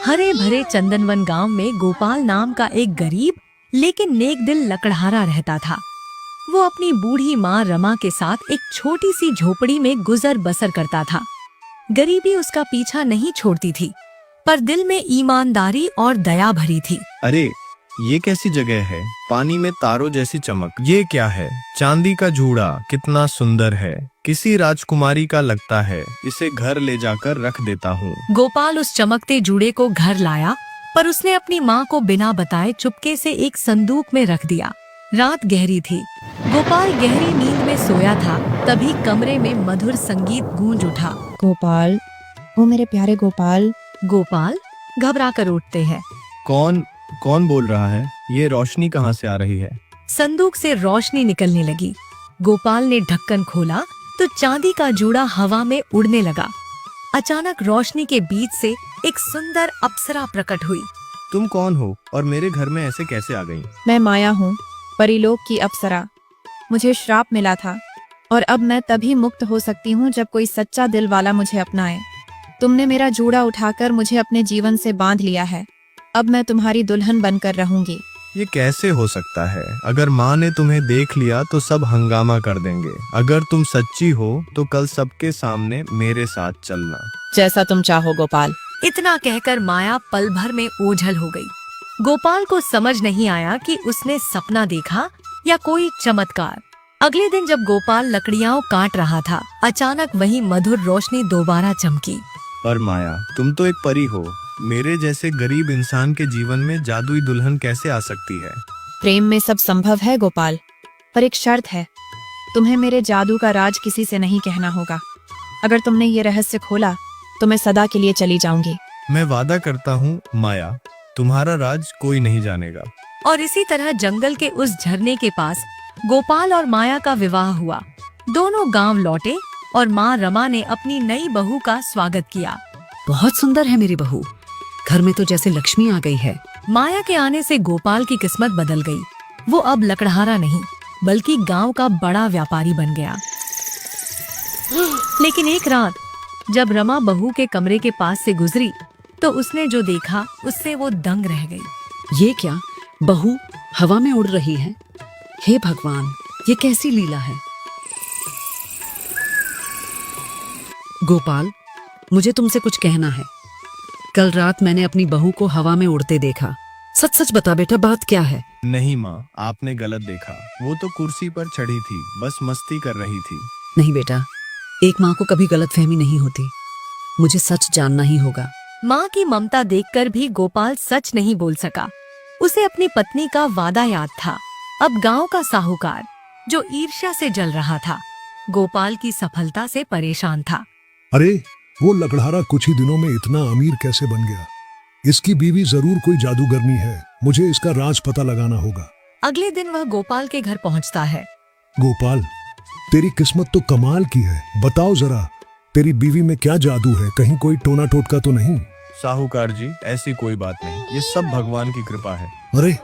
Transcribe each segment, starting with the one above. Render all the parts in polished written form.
हरे भरे चंदनवन गांव में गोपाल नाम का एक गरीब लेकिन नेक दिल लकड़हारा रहता था। वो अपनी बूढ़ी माँ रमा के साथ एक छोटी सी झोपड़ी में गुजर बसर करता था। गरीबी उसका पीछा नहीं छोड़ती थी, पर दिल में ईमानदारी और दया भरी थी। अरे ये कैसी जगह है, पानी में तारों जैसी चमक। ये क्या है? चांदी का जूड़ा कितना सुंदर है, किसी राजकुमारी का लगता है। इसे घर ले जाकर रख देता हूँ। गोपाल उस चमकते जूड़े को घर लाया, पर उसने अपनी माँ को बिना बताए चुपके से एक संदूक में रख दिया। रात गहरी थी, गोपाल गहरी नींद में सोया था, तभी कमरे में मधुर संगीत गूंज उठा। गोपाल, ओ मेरे प्यारे गोपाल। गोपाल घबरा कर उठते हैं। कौन बोल रहा है? ये रोशनी कहाँ से आ रही है? संदूक से रोशनी निकलने लगी। गोपाल ने ढक्कन खोला तो चांदी का जूड़ा हवा में उड़ने लगा। अचानक रोशनी के बीच से एक सुंदर अप्सरा प्रकट हुई। तुम कौन हो और मेरे घर में ऐसे कैसे आ गई? मैं माया हूँ, परीलोक की अप्सरा। मुझे श्राप मिला था और अब मैं तभी मुक्त हो सकती हूँ जब कोई सच्चा दिल वाला मुझे अपनाए। तुमने मेरा जूड़ा उठाकर मुझे अपने जीवन से बांध लिया है। अब मैं तुम्हारी दुल्हन बनकर रहूंगी। ये कैसे हो सकता है? अगर माँ ने तुम्हें देख लिया तो सब हंगामा कर देंगे। अगर तुम सच्ची हो तो कल सबके सामने मेरे साथ चलना। जैसा तुम चाहो गोपाल। इतना कहकर माया पल भर में ओझल हो गई। गोपाल को समझ नहीं आया कि उसने सपना देखा या कोई चमत्कार। अगले दिन जब गोपाल लकड़ियाँ काट रहा था, अचानक वही मधुर रोशनी दोबारा चमकी। पर माया, तुम तो एक परी हो। मेरे जैसे गरीब इंसान के जीवन में जादुई दुल्हन कैसे आ सकती है? प्रेम में सब संभव है गोपाल, पर एक शर्त है। तुम्हें मेरे जादू का राज किसी से नहीं कहना होगा। अगर तुमने ये रहस्य खोला तो मैं सदा के लिए चली जाऊंगी। मैं वादा करता हूँ माया, तुम्हारा राज कोई नहीं जानेगा। और इसी तरह जंगल के उस झरने के पास गोपाल और माया का विवाह हुआ। दोनों गांव लौटे और माँ रमा ने अपनी नई बहू का स्वागत किया। बहुत सुंदर है मेरी बहू, घर में तो जैसे लक्ष्मी आ गई है। माया के आने से गोपाल की किस्मत बदल गई। वो अब लकड़हारा नहीं बल्कि गांव का बड़ा व्यापारी बन गया। लेकिन एक रात जब रमा बहू के कमरे के पास से गुजरी तो उसने जो देखा उससे वो दंग रह गई। ये क्या, बहू हवा में उड़ रही है? हे भगवान, ये कैसी लीला है? गोपाल, मुझे तुमसे कुछ कहना है। कल रात मैंने अपनी बहू को हवा में उड़ते देखा। सच सच बता बेटा, बात क्या है? नहीं माँ, आपने गलत देखा। वो तो कुर्सी पर चढ़ी थी, बस मस्ती कर रही थी। नहीं बेटा, एक माँ को कभी गलतफहमी नहीं होती। मुझे सच जानना ही होगा। माँ की ममता देखकर भी गोपाल सच नहीं बोल सका। उसे अपनी पत्नी का वादा याद था। अब गांव का साहूकार जो ईर्ष्या से जल रहा था, गोपाल की सफलता से परेशान था। अरे वो लकड़हारा कुछ ही दिनों में इतना अमीर कैसे बन गया? इसकी बीवी जरूर कोई जादूगरनी है। मुझे इसका राज पता लगाना होगा। अगले दिन वह गोपाल के घर पहुंचता है। गोपाल, तेरी किस्मत तो कमाल की है। बताओ जरा, तेरी बीवी में क्या जादू है? कहीं कोई टोना टोटका तो नहीं? साहूकार जी, ऐसी कोई बात नहीं, ये सब भगवान की कृपा है। अरे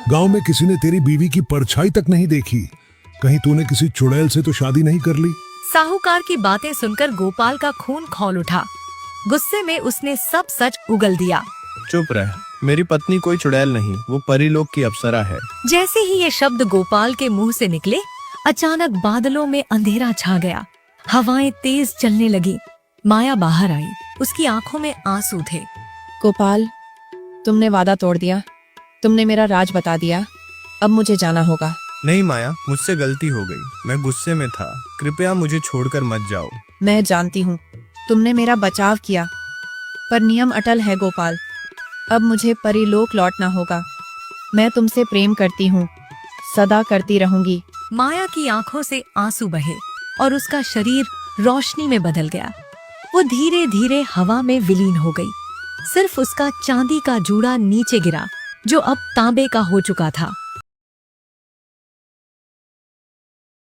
गांव में किसी ने तेरी बीवी की परछाई तक नहीं देखी। कहीं तूने किसी चुड़ैल से तो शादी नहीं कर ली? साहूकार की बातें सुनकर गोपाल का खून खौल उठा। गुस्से में उसने सब सच उगल दिया। चुप रह, मेरी पत्नी कोई चुड़ैल नहीं, वो परीलोक की अप्सरा है। जैसे ही ये शब्द गोपाल के मुंह से निकले, अचानक बादलों में अंधेरा छा गया। हवाएं तेज चलने लगी। माया बाहर आई, उसकी आंखों में आंसू थे। गोपाल, तुमने वादा तोड़ दिया। तुमने मेरा राज बता दिया। अब मुझे जाना होगा। नहीं माया, मुझसे गलती हो गई, मैं गुस्से में था। कृपया मुझे छोड़कर मत जाओ। मैं जानती हूँ तुमने मेरा बचाव किया, पर नियम अटल है गोपाल। अब मुझे परीलोक लौटना होगा। मैं तुमसे प्रेम करती हूँ, सदा करती रहूंगी। माया की आंखों से आंसू बहे और उसका शरीर रोशनी में बदल गया। वो धीरे धीरे हवा में विलीन हो गई। सिर्फ उसका चांदी का जूड़ा नीचे गिरा, जो अब तांबे का हो चुका था।